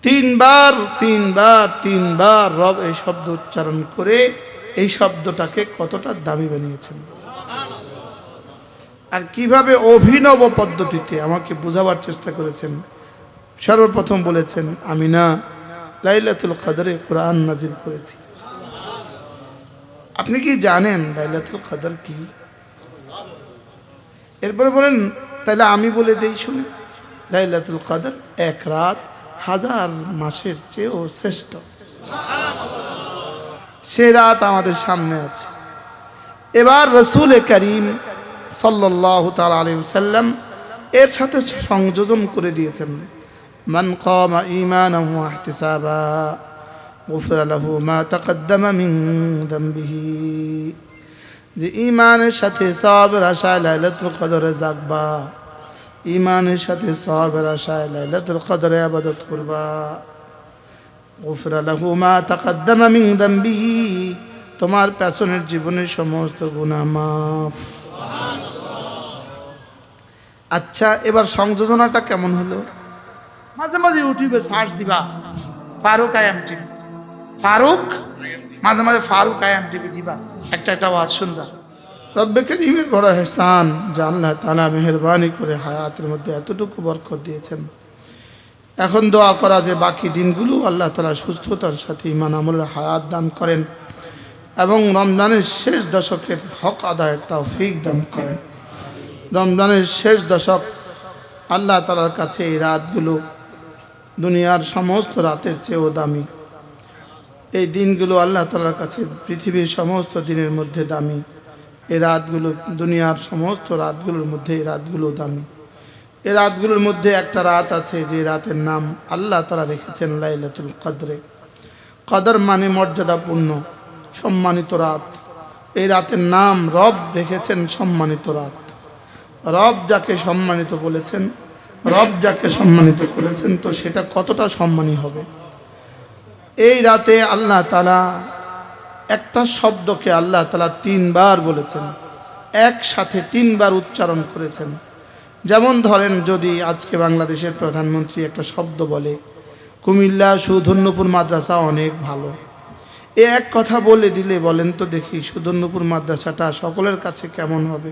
তিনবার রব এই শব্দ উচ্চারণ করে এই শব্দটাকে কতটা দামি বানিয়েছেন, আর কিভাবে অভিনব পদ্ধতিতে আমাকে বোঝাবার চেষ্টা করেছেন। সর্বপ্রথম বলেছেন, আমি না লাইলাতুল কদরে কোরআন নাজিল করেছি। আপনি কি জানেন লাইলাতুল কদর কি? এরপরে বলেন, তাহলে আমি বলে দেই শুনে। লাইলাতুল কদর এক রাত 1000 মাসের চেয়েও শ্রেষ্ঠ। সে রাত আমাদের সামনে আছে। এবার রাসূল করিম সাল্লাল্লাহু তাআলা আলাইহি ওয়াসাল্লাম এর সাথে সংযোজন করে দিয়েছেন, মান কামা ঈমানাহু ওয়া ইহতিসাবা গুফিরা লাহু মা তাকদ্দামা মিন যামবিহি। যে ঈমানের সাথে সওয়াবের আশায় লাইলাতুল কদরে জাগবা, ঈমানের সাথে সওয়াবের আশায় লাইলাতুল কদরে ইবাদত করবা, গুফিরা লাহু মা তাকদ্দামা মিন যামবিহি, তোমার পেছনের জীবনের সমস্ত গুনাহ মাফ। আচ্ছা, এবার সংযোজনাটা কেমন হলো? মাঝে মাঝে ইউটিউবে সার্চ দিবা ফারুক আয়াম টিভি, ফারুক, মাঝে মাঝে ফারুক আয়াম টিভি দিবা, একটা ওয়াজ শুনবা। রব্বে করিমের বড় ইহসান যে আল্লাহ তাআলা মেহেরবানি করে হায়াতের মধ্যে এতটুকু বরকত দিয়েছেন। এখন দোয়া করা যে বাকি দিনগুলো আল্লাহ তাআলা সুস্থতার সাথে ঈমান আমলের হায়াত দান করেন এবং রমজানের শেষ দশকের হক আদায়ের তৌফিক দান করেন। রমজানের শেষ দশক আল্লাহ তাআলার কাছে এই রাতগুলো দুনিয়ার সমস্ত রাতের চেয়েও দামি। এই দিনগুলো আল্লাহ তাআলার কাছে পৃথিবীর সমস্ত দিনের মধ্যে দামি। এই রাতগুলো দুনিয়ার সমস্ত রাতগুলোর মধ্যে এই রাতগুলো দামি। এই রাতগুলোর মধ্যে একটা রাত আছে যে রাতের নাম আল্লাহ তাআলা রেখেছেন লাইলাতুল কদরে। কদর মানে মর্যাদাপূর্ণ, সম্মানিত রাত। এই রাতের নাম রব রেখেছেন সম্মানিত রাত। রব যাকে সম্মানিত বলেছেন, রব যাকে সম্মানিত করেছেন, তো সেটা কতটা সম্মানী হবে। এই রাতে আল্লাহ তাআলা একটা শব্দকে আল্লাহ তাআলা 3 বার বলেছেন, একসাথে 3 বার উচ্চারণ করেছেন। যেমন ধরেন, যদি আজকে বাংলাদেশের প্রধানমন্ত্রী একটা শব্দ বলে, কুমিল্লা সুধন্যপুর মাদ্রাসা অনেক ভালো, এ এক কথা বলে দিলে বলেন তো দেখি সুধন্যপুর মাদ্রাসাটা সকলের কাছে কেমন হবে?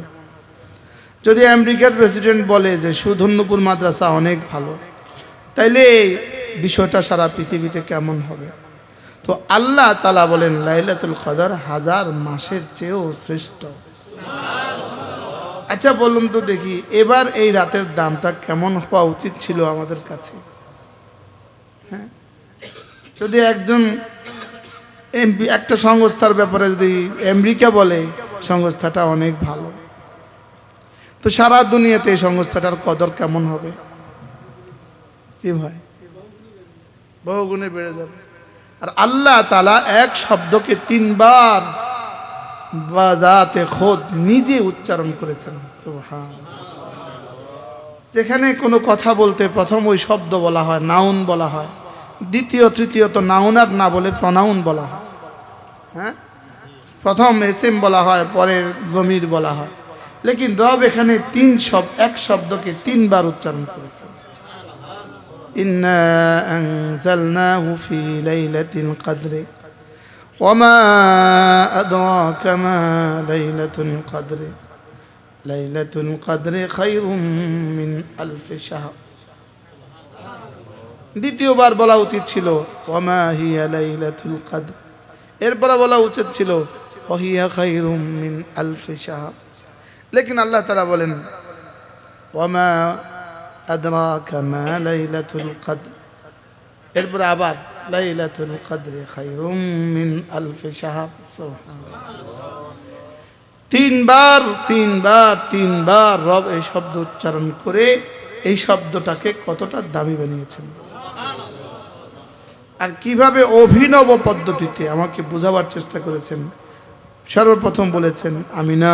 যদি আমেরিকার প্রেসিডেন্ট বলে যে সুধন্যপুর মাদ্রাসা অনেক ভালো, তাইলে বিষয়টা সারা পৃথিবীতে কেমন হবে? তো আল্লাহ তাআলা বলেন লাইলাতুল কদর 1000 মাসের চেয়েও শ্রেষ্ঠ। আচ্ছা বলুন তো দেখি, এবার এই রাতের দামটা কেমন হওয়া উচিত ছিল আমাদের কাছে? হ্যাঁ, যদি একজন একটা সংস্থার ব্যাপারে যদি আমেরিকা বলে সংস্থাটা অনেক ভালো, তো সারা দুনিয়াতে এই সংস্থাটার কদর কেমন হবে? কি ভাই, বহুগুণে বেড়ে যাবে। আর আল্লাহ তাআলা এক শব্দকে 3 বার বাজাতে খোদ নিজে উচ্চারণ করেছেন, সুবহানাল্লাহ। যেখানে কোনো কথা বলতে প্রথম ওই শব্দ বলা হয়, নাউন বলা হয়, দ্বিতীয় তৃতীয়ত নাউন আর না বলে প্রনাউন বলা হয়। হ্যাঁ, প্রথম এসএম বলা হয়, পরে জমির বলা হয়। লেকিন রব এখানে এক শব্দকে 3 বার উচ্চারণ করেছেন। ইন্না আনজালনাহু ফি লাইলাতিল কদরি ওয়া মা আদরাকা মা লাইলাতুল কদরি লাইলাতুল কদরি খায়রুম মিন আলফি শাহর। দ্বিতীয়বার বলা উচিত ছিল ওয়া মা হিয়া লাইলাতুল কদর, এরপর বলা উচিত ছিল ওয়া হিয়া খায়রুম মিন আলফি শাহর। লেকিন আল্লাহ তাআলা বলেন ওয়া মা আদরাকা মা লাইলাতুল কদর, এরপর আবার লাইলাতুল কদরি খায়রুম মিন আলফি শাহর। তিনবার রব এই শব্দ উচ্চারণ করে এই শব্দটাকে কতটা দামি বানিয়েছেন, আর কিভাবে অভিনব পদ্ধতিতে আমাকে বোঝাবার চেষ্টা করেছেন। সর্বপ্রথম বলেছেন, আমি না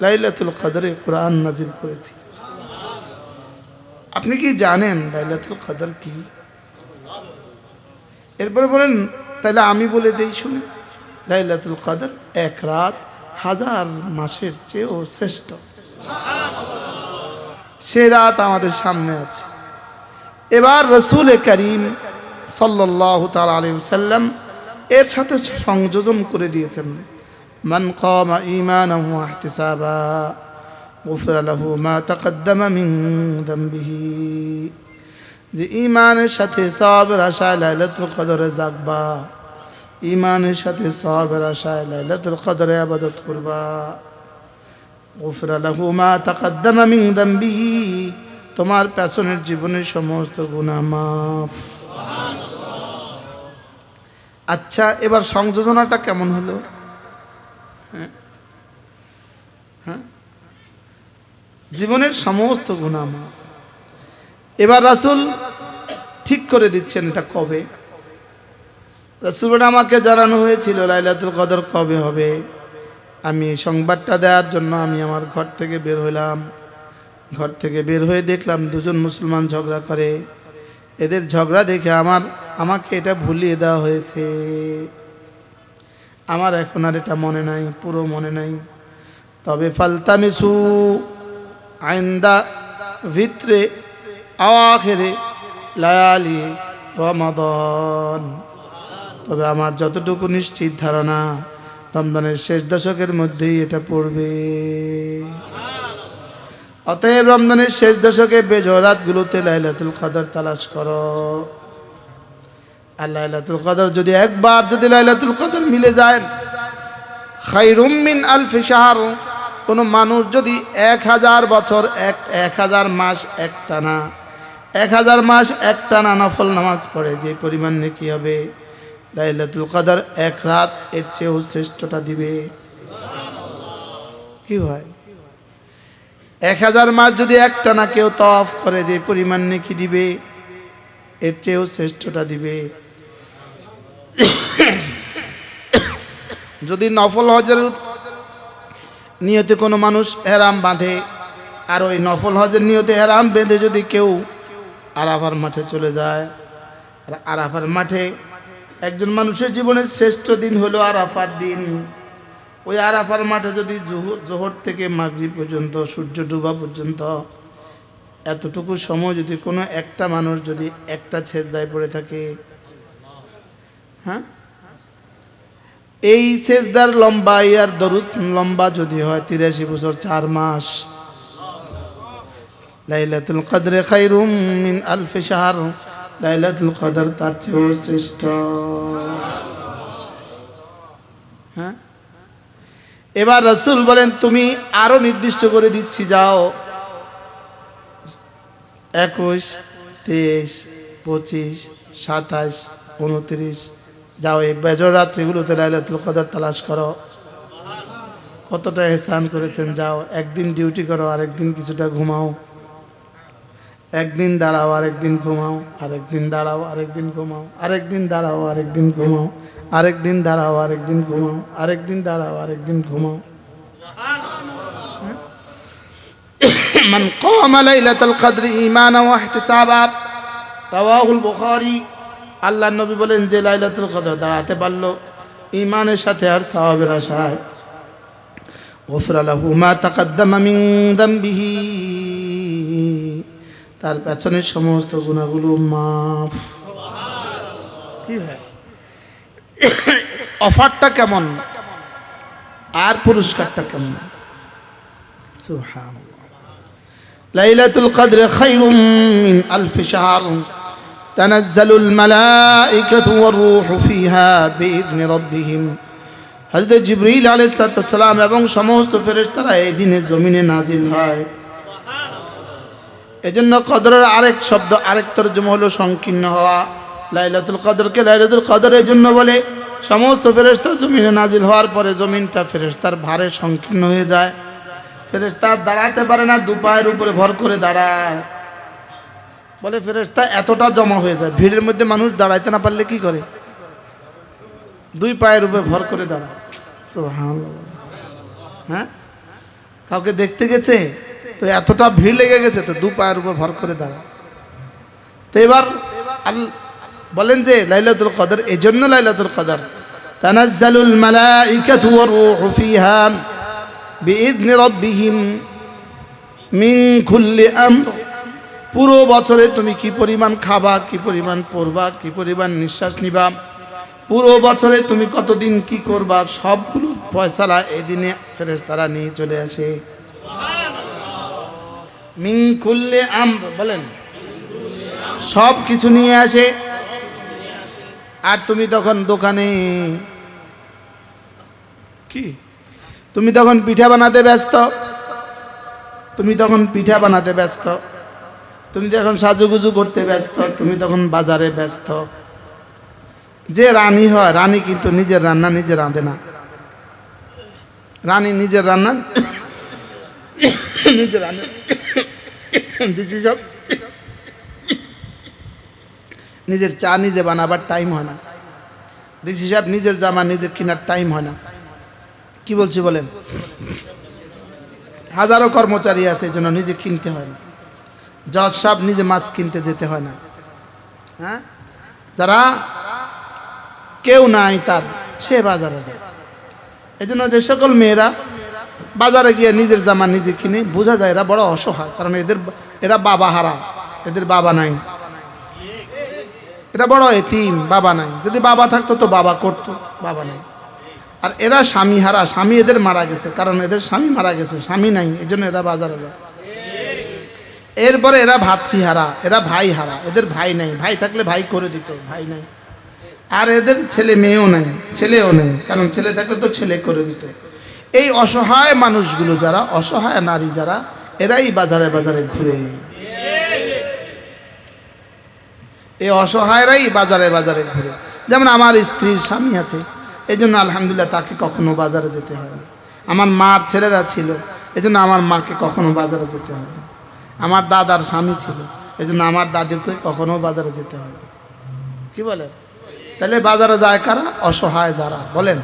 লাইলাতুল কদরে কোরআন নাজিল করেছি। আপনি কি জানেন লাইলাতুল কদর কি? এরপরে বলেন, তাহলে আমি বলে দেই শুনে। লাইলাতুল কদর এক রাত 1000 মাসের চেয়েও শ্রেষ্ঠ। সে রাত আমাদের সামনে আছে। এবার রাসূল করিম সাল্লাল্লাহু তাআলা আলাইহি ওয়াসাল্লাম এর সাথে সংযোজন করে দিয়েছেন, মান কামা ঈমানাহু ওয়া ইহতিসাবা গুফিরা লাহু মা তাকদ্দামা মিন যামবিহি। যে ঈমানের সাথে সওয়াবের আশায় লাইলাতুল কদরে জাগবা, ঈমানের সাথে সওয়াবের আশায় লাইলাতুল কদরে ইবাদত করবা, গুফিরা লাহু মা তাকদ্দামা মিন যামবিহি, তোমার পেছনের জীবনের সমস্ত গুনাহ মাফ। আচ্ছা, এবার সংযোজনাটা কেমন হলো? জীবনের সমস্ত গুনাহ মাফ। এবার রাসূল ঠিক করে দিচ্ছেন এটা কবে। রাসূলের আমাকে জানানো হয়েছিল লাইলাতুল কদর কবে হবে। আমি এই সংবাদটা দেওয়ার জন্য আমি আমার ঘর থেকে বের হলাম। ঘর থেকে বের হয়ে দেখলাম দুজন মুসলমান ঝগড়া করে। এদের ঝগড়া দেখে আমাকে এটা ভুলিয়ে দেওয়া হয়েছে। আমার এখন আর এটা মনে নাই, পুরো মনে নাই। তবে ফালতামিসু আইন্দা ভিতরে আওয়াখিরে লায়ালি রমাদান, তবে আমার যতটুকু নিশ্চিত ধারণা রমজানের শেষ দশকের মধ্যেই এটা পড়বে। অতএব রমজানের শেষ দশকে বেজোড় রাতগুলোতে লাইলাতুল কদর তালাশ করো। আর লাইলাতুল কদর যদি একবার যদি লাইলাতুল কদর মিলে যায়, খায়রুম মিন আলফি শাহর, কোনো মানুষ যদি 1000 বছর 1000 মাস একটানা 1000 মাস একটানা নফল নামাজ পড়ে যে পরিমাণ নেকি হবে, লাইলাতুল কদর এক রাত এর চেয়েও শ্রেষ্ঠটা দিবে। কি হয়? 1000 মাস যদি একটানা কেউ তওয়াফ করে যে পরিমাণ নেকি দিবে, এর চেয়েও শ্রেষ্ঠটা দিবে। যদি নফল হজের নিয়তে কোনো মানুষ হেরাম বাঁধে, আর ওই নফল হজের নিয়তে হেরাম বেঁধে যদি কেউ আরাফার মাঠে চলে যায়, আর আরাফার মাঠে একজন মানুষের জীবনের শ্রেষ্ঠ দিন হলো আরাফার দিন। ওই আরাফার মাঠে যদি জোহর থেকে মাগরিব পর্যন্ত সূর্য ডুবা পর্যন্ত এতটুকু সময় যদি কোনো একটা মানুষ যদি একটা সেজদায় পড়ে থাকে, হ্যাঁ, এই সেজদার লম্বা আর দরুদ লম্বা যদি হয় 83 বছর 4 মাস, লাইলাতুল কদরে খায়রুম মিন আলফি শাহর, লাইলাতুল কদর তার চেয়েও শ্রেষ্ঠ। হ্যাঁ, এবার রাসূল বলেন তুমি আরো নির্দিষ্ট করে দিচ্ছি, যাও 21, 23, 25, 27, 29, যাও এই বেজর রাত্রিগুলোতে লাইলাতুল কদর তালাশ করো। কতটা ইহসান করেছেন। যাও একদিন ডিউটি করো, আরেকদিন কিছুটা ঘুমাও, একদিন দাঁড়াও আরেকদিন ঘুমাও, আরেকদিন দাঁড়াও আরেকদিন ঘুমাও, আরেকদিন দাঁড়াও আরেকদিন ঘুমাও, আরেকদিন দাঁড়াও আরেকদিন ঘুমাও, আরেকদিন দাঁড়াও আরেকদিন ঘুমাও। মান কামা লাইলাতুল কদরি ঈমানান ওয়া ইহতিসাবা, রাওয়াহুল বুখারী। আল্লাহর নবী বলেন যে লাইলাতুল কদর দাঁড়াতে পারলো ঈমানের সাথে আর সওয়াবের আশায়, গুফিরা লাহু মা তাকদ্দামা মিন যামবিহি, তার পেছনের সমস্ত গুনাহগুলো মাফ। কি হয়? অফারটা কেমন আর পুরস্কারটা কেমন? সুবহানাল্লাহ। লাইলাতুল কদর খায়রুম মিন আলফি শাহর, তানাজ্জালুল মালাইকাতু ওয়ার রূহু ফিহা বিইذن রাব্বিহিম। হযরত জিবরীল আলাইহিস সালাম এবং সমস্ত ফেরেশতারা এই দিনে জমিনে নাজিল হয়। এজন্য কদরের আরেক শব্দ, আরেক তরজমা হলো সংকীর্ণ হওয়া। লাইলাতুল কদরকে লাইলাতুল কদর এই জন্য বলে, সমস্ত ফেরেশতা জমিনে নাজিল হওয়ার পরে জমিনটা ফেরেশতার ভারে সংকীর্ণ হয়ে যায়। ফেরেশতা দাঁড়াতে পারে না, দু পায়ের উপরে ভর করে দাঁড়ায়। বলে ফেরেশতা এতটা জমা হয়ে যায়, ভিড়ের মধ্যে মানুষ দাঁড়াইতে না পারলে কি করে? দুই পায়ের উপরে ভর করে দাঁড়ায়। সুবহানাল্লাহ। হ্যাঁ, কাউকে দেখতে গেছে তো এতটা ভিড় লেগে গেছে তো দু পায়ের উপর ভর করে দাঁড়ায়। তো এবার বলেন যে লাইলাতুল কদর এই জন্য লাইলাতুল কদর, তানাজ্জালুল মালাইকাতু ওয়ার রূহু ফিহা বিইذن রাব্বিহিম মিন কুল্লি আমর, পুরো বছরে তুমি কি পরিমাণ খাবা, কি পরিমাণ পড়বা, কি পরিমাণ নিঃশ্বাস নিবা, পুরো বছরে তুমি কতদিন কি করবা, সবগুলো ফয়সালা এই দিনে ফেরেশতারা নিয়ে চলে আসে। মিন কুল্লি আমর, বলেন, সব কিছু নিয়ে আসে। আর তুমি তখন দোকানে কি, তুমি তখন পিঠা বানাতে ব্যস্ত, তুমি তখন পিঠা বানাতে ব্যস্ত, তুমি যখন সাজুগুজু করতে ব্যস্ত, তুমি তখন বাজারে ব্যস্ত। যে রানী হয়, রানী কিন্তু নিজের রান্না নিজে রাঁধে না। রানী নিজের রান্না নিজে রাঁধে। দিছি সব, নিজের চা নিজে বানাবার টাইম হয় না। দিছি সাহেব নিজের জামা নিজের কেনার টাইম হয় না। কি বলছি বলেন? হাজারো কর্মচারী আছে, এই জন্য নিজে কিনতে হয় না। জজ সাহেব নিজে মাছ কিনতে যেতে হয় না। হ্যাঁ, যারা কেউ নাই তার, সে বাজারে যায়। এই জন্য যে সকল মেয়েরা বাজারে গিয়ে নিজের জামা নিজে কিনে, বোঝা যায় এরা বড় অসহায়, কারণ এরা বাবা হারা, এদের বাবা নাই। এরা বড় এতিম, বাবা নাই। যদি বাবা থাকতো তো বাবা করতো, বাবা নাই। আর এরা স্বামী হারা, স্বামী এদের মারা গেছে, কারণ এদের স্বামী মারা গেছে, স্বামী নাই, এই জন্য এরা বাজারে যায়। এরপরে এরা ভাতৃহারা, এরা ভাই হারা, এদের ভাই নাই, ভাই থাকলে ভাই করে দিত, ভাই নাই। আর এদের ছেলে মেয়েও নাই, ছেলেও নেই, কারণ ছেলে থাকলে তো ছেলে করে দিত। এই অসহায় মানুষগুলো যারা, অসহায় নারী যারা, এরাই বাজারে বাজারে ঘুরে। এই অসহায়রাই বাজারে বাজারে ঘুরে। যেমন আমার স্ত্রীর স্বামী আছে, এই জন্য আলহামদুলিল্লাহ তাকে কখনো বাজারে যেতে হয় না। আমার মার ছেলেরা ছিল, এই জন্য আমার মাকে কখনো বাজারে যেতে হয় না। আমার দাদার স্বামী ছিল, এই জন্য আমার দাদিকে কখনো বাজারে যেতে হয় না। কি বলেন? তাহলে বাজারে যায় কারা? অসহায় যারা। বলেন,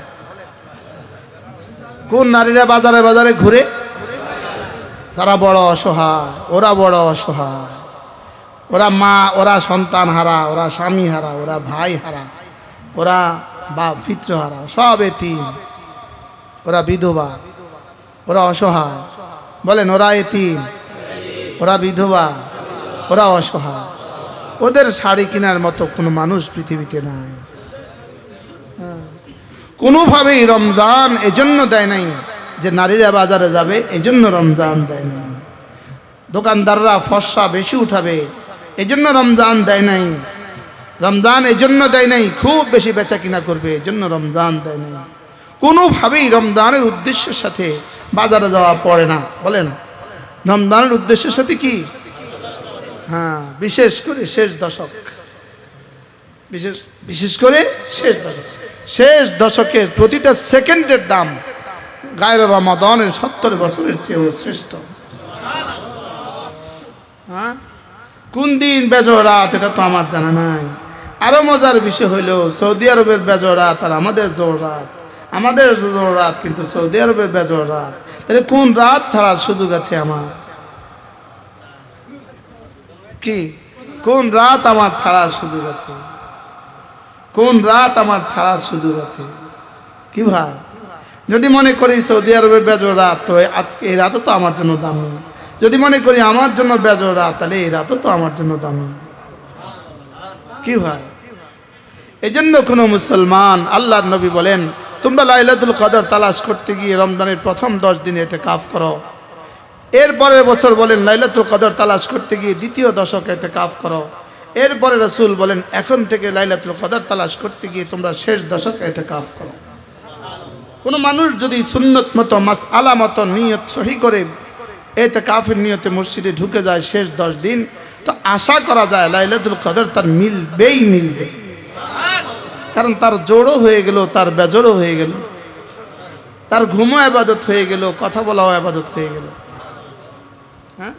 কোন নারীরা বাজারে বাজারে ঘুরে? যারা বড় অসহায়, ওরা বড় অসহায়। ওরা মা, ওরা সন্তান হারা, ওরা স্বামী হারা, ওরা ভাই হারা, ওরা পিতৃ হারা, সব এতিম, ওরা বিধবা, ওরা অসহায়। বলেন, ওরা এতিম, ওরা বিধবা, ওরা অসহায়। ওদের শাড়ি কেনার মতো কোনো মানুষ পৃথিবীতে নাই। কোনোভাবেই রমজান এজন্য দেয় নাই যে নারীরা বাজারে যাবে, এজন্য রমজান দেয় নাই। দোকানদাররা ফর্সা বেশি উঠাবে, এজন্য রমজান দেয় নাই। রমজান এজন্য দেয় নাই খুব বেশি বেচা কিনা করবে, এজন্য রমজান দেয় নাই। কোনোভাবেই রমজানের উদ্দেশ্যের সাথে বাজারে যাওয়া পড়ে না। বলেন, রমজানের উদ্দেশ্যের সাথে কি? হ্যাঁ, বিশেষ করে শেষ দশক, বিশেষ করে শেষ দশক। শেষ দশকের প্রতিটা সেকেন্ডের দাম গায়রে রমাদানের 70 বছরের চেয়েও শ্রেষ্ঠ। হ্যাঁ, কোন দিন বেজোড় রাত এটা তো আমার জানা নাই। আরো মজার বিষয় হইল, সৌদি আরবের বেজোড় রাত আর আমাদের জোর রাত। আমাদের জোর রাত, কিন্তু সৌদি আরবের বেজোড় রাত। তাহলে কোন রাত ছাড়ার সুযোগ আছে আমার? কি, কোন রাত আমার ছাড়ার সুযোগ আছে? কোন রাত আমার ছাড়ার সুযোগ আছে? কি ভাই, যদি মনে করি সৌদি আরবের বেজোড় রাত, তো আজকে এই রাতও তো আমার জন্য দামি। যদি মনে করি আমার জন্য বেজোড় রাত, তাহলে এই রাতও তো আমার জন্য দামি। কি ভাই, এই জন্য কোনো মুসলমান, আল্লাহর নবী বলেন, তোমরা লাইলাতুল কদর তালাশ করতে গিয়ে রমজানের প্রথম 10 দিনে ইতিকাফ করো। এরপরের বছর বলেন লাইলাতুল কদর তালাশ করতে গিয়ে দ্বিতীয় দশকে ইতিকাফ করো। এরপরে রাসূল বলেন, এখন থেকে লাইলাতুল কদর তালাশ করতে গিয়ে তোমরা শেষ দশকে ইতিকাফ করো। কোনো মানুষ যদি সুন্নত মতো মাসআলা মতো নিয়ত সহি করে ইতিকাফের নিয়তে মসজিদে ঢুকে যায় শেষ 10 দিন, তো আশা করা যায় লাইলাতুল কদর তার মিলবে। কারণ তার জোড়ও হয়ে গেল, তার বেজোড়ও হয়ে গেল, তার ঘুমও ইবাদত হয়ে গেল, কথা বলাও ইবাদত হয়ে গেল। হ্যাঁ,